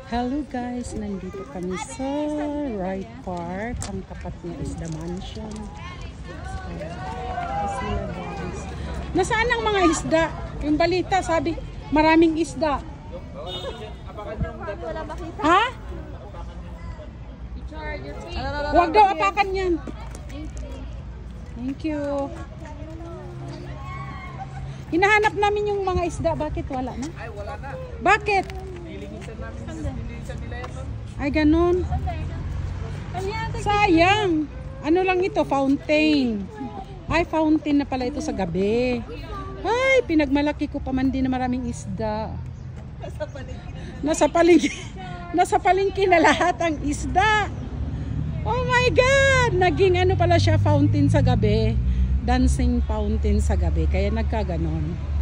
Hello guys, nandito kami sa Wright Park. Ang tapat niya is the mansion. Nasaan ang mga isda? Yung balita sabi, maraming isda. Ha? Huwag daw apakan yan. Thank you. Hinahanap namin yung mga isda. Bakit wala na? Ay, wala na. Bakit? Nilinisan nila yan. Ay, ganun. Sayang. Ano lang ito? Fountain. Ay, fountain na pala ito sa gabi. Ay, pinagmalaki ko pa man din na maraming isda. Nasa palengke. Nasa palengke na lahat ang isda. Oh my God! Naging ano pala siya, fountain sa gabi. Dancing fountain sa gabi. Kaya nagkaganon.